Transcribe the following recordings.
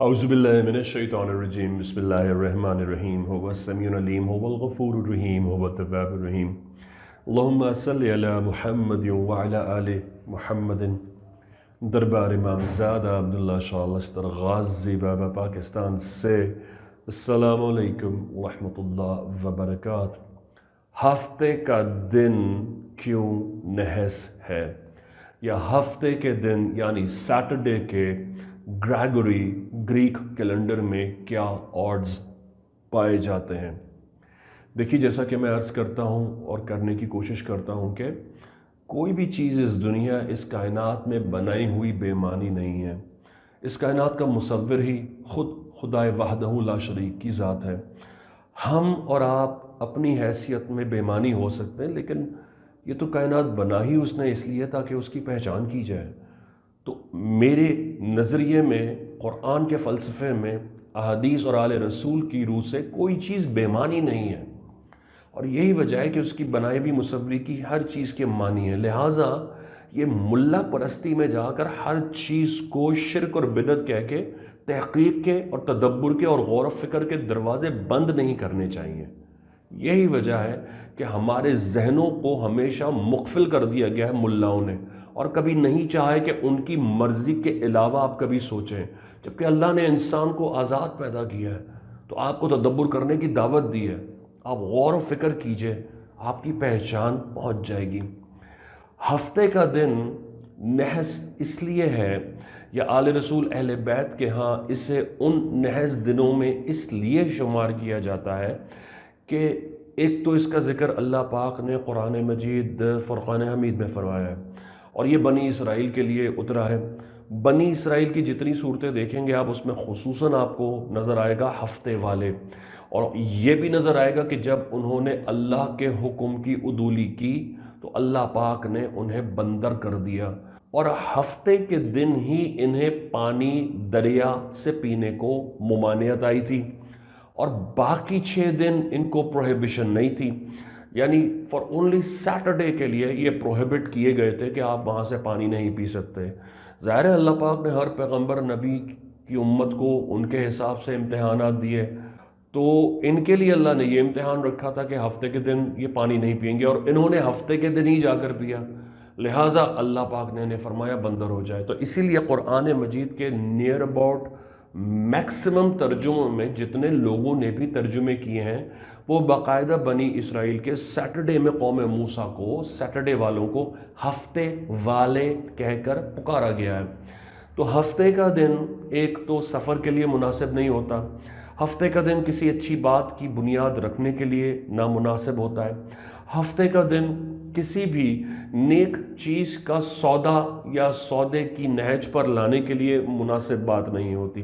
औज़ुबिल्लाहिमिनश्शैतानिर्रजीम बिस्मिल्लाहिर्रहमानिर्रहीम हुवस्समीउल अलीम हुवल गफ़ूरुर रहीम हुवत तव्वाबुर रहीम अल्लाहुम्मा सल्लि अला मुहम्मदिन व अला आलि मुहम्मदिन। दरबार इमाम ज़ादा अब्दुल्ला शाह लश्कर गाज़ी बाबा पाकिस्तान से अस्सलामु अलैकुम व रहमतुल्लाहि व बरकातुहू। हफ्ते का दिन क्यों नहस है, या हफ्ते के दिन यानी सैटरडे के ग्रीक कैलेंडर में क्या ऑड्स पाए जाते हैं। देखिए, जैसा कि मैं अर्ज़ करता हूँ और करने की कोशिश करता हूँ कि कोई भी चीज़ इस दुनिया, इस कायनात में बनाई हुई बेमानी नहीं है। इस कायनात का मुसव्विर ही खुदाए वहदहू ला शरीक की ज़ात है। हम और आप अपनी हैसियत में बेमानी हो सकते हैं, लेकिन ये तो कायनात बना ही उसने इसलिए ताकि उसकी पहचान की जाए। तो मेरे नज़रिए में, कुरान के फ़लसफ़े में, अहादीस और आले रसूल की रूह से कोई चीज़ बेमानी नहीं है, और यही वजह है कि उसकी बनाई हुई मुसव्वरी की हर चीज़ के मानी है। लिहाजा ये मुल्ला परस्ती में जाकर हर चीज़ को शिर्क और बिदअत कह के तहक़ीक़ के और तदब्बुर के और गौर व फ़िक्र के दरवाज़े बंद नहीं करने चाहिए। यही वजह है कि हमारे जहनों को हमेशा मुक़फ़िल कर दिया गया है मुल्लाओं ने, और कभी नहीं चाहा है कि उनकी मर्ज़ी के अलावा आप कभी सोचें। जबकि अल्लाह ने इंसान को आज़ाद पैदा किया है, तो आपको तदब्बुर करने की दावत दी है। आप गौर व फ़िक्र कीजिए, आपकी पहचान पहुँच जाएगी। हफ्ते का दिन नहस इसलिए है, या आले रसूल अहले बैत के यहाँ इसे उन नहस दिनों में इसलिए शुमार किया जाता है कि एक तो इसका ज़िक्र अल्लाह पाक ने कुरान मजीद फ़ुरक़ान हमीद में फरमाया है, और ये बनी इसराइल के लिए उतरा है। बनी इसराइल की जितनी सूरतें देखेंगे आप, उसमें खुसूसन आपको नज़र आएगा हफ्ते वाले, और ये भी नज़र आएगा कि जब उन्होंने अल्लाह के हुक्म की उदूली की तो अल्लाह पाक ने उन्हें बंदर कर दिया, और हफ्ते के दिन ही इन्हें पानी दरिया से पीने को मुमानियत आई थी, और बाकी 6 दिन इनको प्रोहिबिशन नहीं थी। यानी फॉर ओनली सैटरडे के लिए ये प्रोहिबिट किए गए थे कि आप वहाँ से पानी नहीं पी सकते। ज़ाहिर है अल्लाह पाक ने हर पैगंबर नबी की उम्मत को उनके हिसाब से इम्तिहानात दिए, तो इनके लिए अल्लाह ने ये इम्तिहान रखा था कि हफ्ते के दिन ये पानी नहीं पिएंगे, और इन्होंने हफ्ते के दिन ही जाकर पिया। लिहाजा अल्लाह पाक ने इन्हें फरमाया बंदर हो जाए। तो इसीलिए कुरान मजीद के नियर अबाउट मैक्सिमम तर्जुमों में जितने लोगों ने भी तर्जुमे किए हैं, वो बाकायदा बनी इसराइल के सैटरडे में कौम मूसा को, सैटरडे वालों को हफ्ते वाले कहकर पुकारा गया है। तो हफ्ते का दिन एक तो सफ़र के लिए मुनासिब नहीं होता, हफ्ते का दिन किसी अच्छी बात की बुनियाद रखने के लिए नामुनासिब होता है, हफ्ते का दिन किसी भी नेक चीज़ का सौदा या सौदे की नहज पर लाने के लिए मुनासिब बात नहीं होती।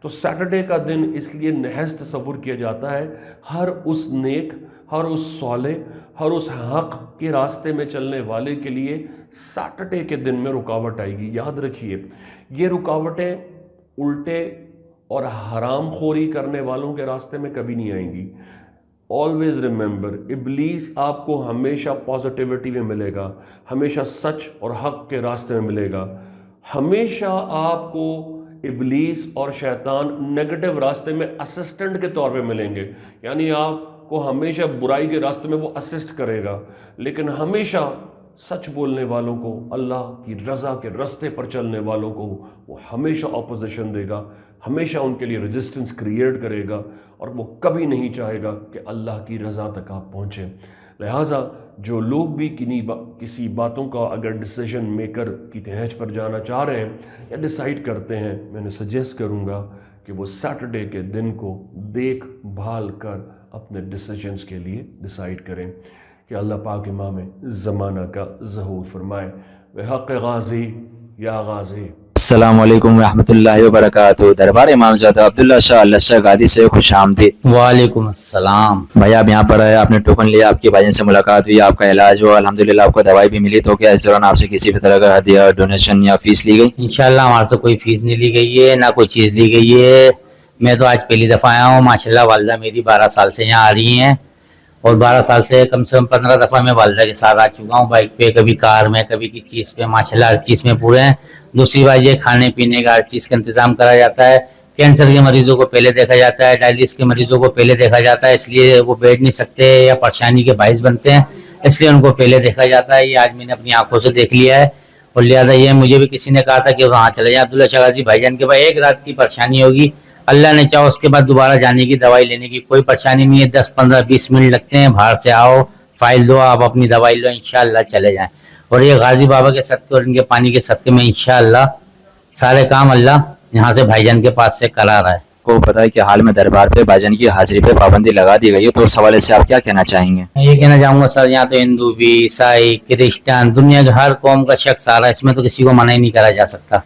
तो सैटरडे का दिन इसलिए नहज तस्वुर किया जाता है हर उस नेक, हर उस सौले, हर उस हक़ के रास्ते में चलने वाले के लिए सैटरडे के दिन में रुकावट आएगी। याद रखिए, ये रुकावटें उल्टे और हराम खोरी करने वालों के रास्ते में कभी नहीं आएंगी। ऑलवेज़ रिमेंबर, इब्लीस आपको हमेशा पॉजिटिविटी में मिलेगा, हमेशा सच और हक़ के रास्ते में मिलेगा। हमेशा आपको इब्लीस और शैतान नेगेटिव रास्ते में असिस्टेंट के तौर पे मिलेंगे, यानी आपको हमेशा बुराई के रास्ते में वो असिस्ट करेगा, लेकिन हमेशा सच बोलने वालों को, अल्लाह की रज़ा के रास्ते पर चलने वालों को वो हमेशा अपोजिशन देगा, हमेशा उनके लिए रेजिस्टेंस क्रिएट करेगा, और वो कभी नहीं चाहेगा कि अल्लाह की रज़ा तक आप पहुँचें। लिहाजा जो लोग भी किसी बातों का अगर डिसीजन मेकर की तहज पर जाना चाह रहे हैं या डिसाइड करते हैं, मैंने सजेस्ट करूँगा कि वो सैटरडे के दिन को देख भाल कर अपने डिसीजंस के लिए डिसाइड करें कि अल्लाह पाक इमाम ज़माना का ज़हूर फरमाए। वे हक़ गाज़ी या गाज़ी। अस्सलामु अलैकुम रहमतुल्लाहि व बरकातुहू। दरबार इमाम ज़ादा अब्दुल्ला शाह लश्कर गादी से खुश आमदीद। वालेकुम अस्सलाम। भाई आप यहाँ पर आए, आपने टोकन लिया, आपके भाईजान से मुलाकात हुई, आपका इलाज हुआ, अल्हम्दुलिल्लाह आपको दवाई भी मिली। तो क्या इस दौरान आपसे किसी भी तरह का हदिया, डोनेशन या फीस ली गई? इंशाल्लाह हमारे से कोई फीस नहीं ली गई है, ना कोई चीज़ ली गई है। मैं तो आज पहली दफ़ा आया हूँ। माशाल्लाह वालिदा मेरी 12 साल से यहाँ आ रही हैं, और 12 साल से कम 15 दफ़ा मैं वालिदा के साथ आ चुका हूँ, बाइक पे, कभी कार में, कभी किसी चीज़ पे। माशाल्लाह हर चीज़ में पूरे हैं। दूसरी बात ये, खाने पीने का हर चीज़ का इंतज़ाम करा जाता है। कैंसर के मरीजों को पहले देखा जाता है, डायलिसिस के मरीजों को पहले देखा जाता है, इसलिए वो बैठ नहीं सकते या परेशानी के बाइस बनते हैं, इसलिए उनको पहले देखा जाता है। ये आज मैंने अपनी आंखों से देख लिया है। और लिहाजा ये मुझे भी किसी ने कहा था कि वहाँ चले जाएं अब्दुल्ला शाह गाजी भाईजान के पास, एक रात की परेशानी होगी, अल्लाह ने चाहो उसके बाद दोबारा जाने की, दवाई लेने की कोई परेशानी नहीं है। 10 15 20 मिनट लगते हैं, बाहर से आओ, फाइल दो, आप अपनी दवाई लो, इंशाअल्लाह चले जाएं। और ये गाजी बाबा के सदके और इनके पानी के सदके में इंशाअल्लाह सारे काम अल्लाह यहाँ से भाईजान के पास से करा रहा है। को पता है कि हाल में दरबार पे भाईजान की हाजिरी पे पाबंदी लगा दी गई है, तो उस हवाले से आप क्या कहना चाहेंगे? मैं ये कहना चाहूँगा सर, यहाँ तो हिंदू भी, ईसाई, क्रिश्चियन, दुनिया के हर कौम का शख्स आ रहा है, इसमें तो किसी को मना ही नहीं करा जा सकता।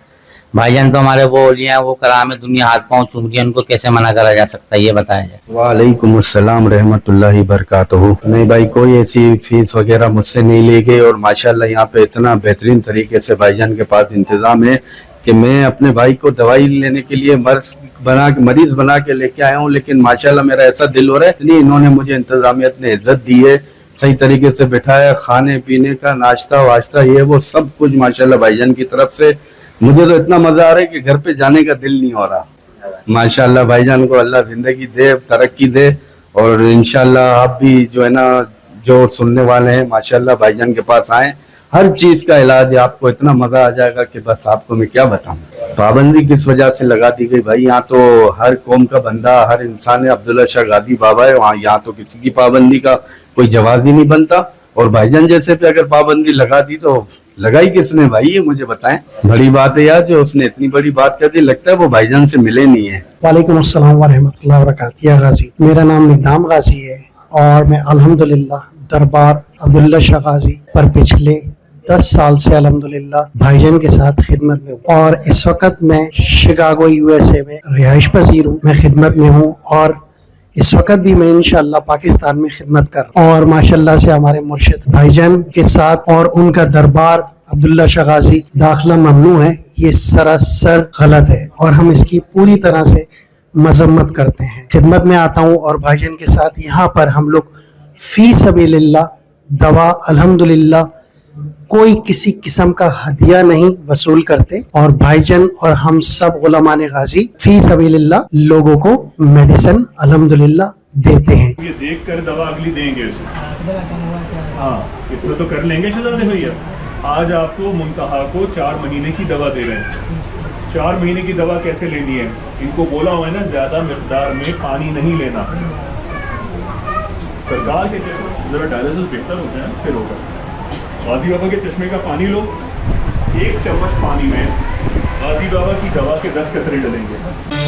भाईजान तो हमारे वो ओलिया हैं, वो कराम है, दुनिया हाथ पाँव चूम रही है, उनको कैसे मना करा जा सकता है, ये बताया जाए। वालेकुम अस्सलाम रहमतुल्लाहि बरकातहू। नहीं भाई, कोई ऐसी फीस वगैरह मुझसे नहीं ली गई और माशाल्लाह यहाँ पे इतना बेहतरीन तरीके से भाईजान के पास इंतज़ाम है कि मैं अपने भाई को दवाई लेने के लिए मरीज बना के लेके आया हूँ, लेकिन माशाल्लाह मेरा ऐसा दिल हो रहा है, इतनी इन्होंने मुझे इंतजामियत ने इज्जत दी है, सही तरीके से बिठाया, खाने पीने का नाश्ता वाश्ता ये वो सब कुछ माशाल्लाह भाईजान की तरफ से। मुझे तो इतना मजा आ रहा है कि घर पे जाने का दिल नहीं हो रहा। माशाल्लाह भाईजान को अल्लाह जिंदगी दे, तरक्की दे, और इंशाल्लाह आप भी जो है ना, जो सुनने वाले हैं, माशाल्लाह भाईजान के पास आए, हर चीज का इलाज है, आपको इतना मजा आ जाएगा कि बस आपको मैं क्या बताऊं। पाबंदी किस वजह से लगा दी गई भाई? यहाँ तो हर कौम का बंदा, हर इंसान है, अब्दुल्ला शाह गाजी बाबा है वहाँ, यहाँ तो किसी की पाबंदी का कोई जवाब ही नहीं बनता। और भाईजान जैसे पे अगर पाबंदी लगा दी तो लगाई किसने भाई, ये मुझे बताएं। बड़ी बात है यार, जो उसने इतनी बड़ी बात कर दी, लगता है वो भाईजान से मिले नहीं है। वालेकुम अस्सलाम व रहमतुल्लाहि व बरकातहू। या गाजी, मेरा नाम निकदाम गाजी है और मैं अल्हम्दुलिल्लाह दरबार अब्दुल्ला शाह गाजी पर पिछले 10 साल से अल्हम्दुलिल्लाह भाईजान के साथ खिदमत में हूँ। और इस वक्त मैं शिकागो USA में रिहाइश पजीर हूँ, मैं खिदमत में हूँ और इस वक्त भी मैं इंशाअल्लाह पाकिस्तान में खिदमत कर रहा हूँ। और माशाअल्लाह से हमारे मुर्शिद भाईजान के साथ और उनका दरबार अब्दुल्ला शाह गाजी दाखिला ममनू है, ये सरासर गलत है और हम इसकी पूरी तरह से मजम्मत करते हैं। खिदमत में आता हूँ और भाईजान के साथ यहाँ पर हम लोग फी सबीलिल्लाह दवा अल्हम्दुलिल्लाह कोई किसी किस्म का हदिया नहीं वसूल करते और भाईजान और हम सब गुलामान गाजी फी सबीलिल्लाह लोगों को मेडिसिन अल्हम्दुलिल्लाह देते हैं। ये देख कर दवा अगली देंगे उसे। हाँ, इतना तो कर लेंगे शहजादे भैया। आज आपको मुंतहा को 4 महीने की दवा दे रहे हैं। 4 महीने की दवा कैसे लेनी है? इनको बोला हुआ है ना, ज्यादा मिकदार में पानी नहीं लेना। सरकार के जरा डायलिसिस बेहतर होता है, फिर होगा। गाजी बाबा के चश्मे का पानी लो, 1 चम्मच पानी में गाजी बाबा की दवा के 10 कतरे डलेंगे।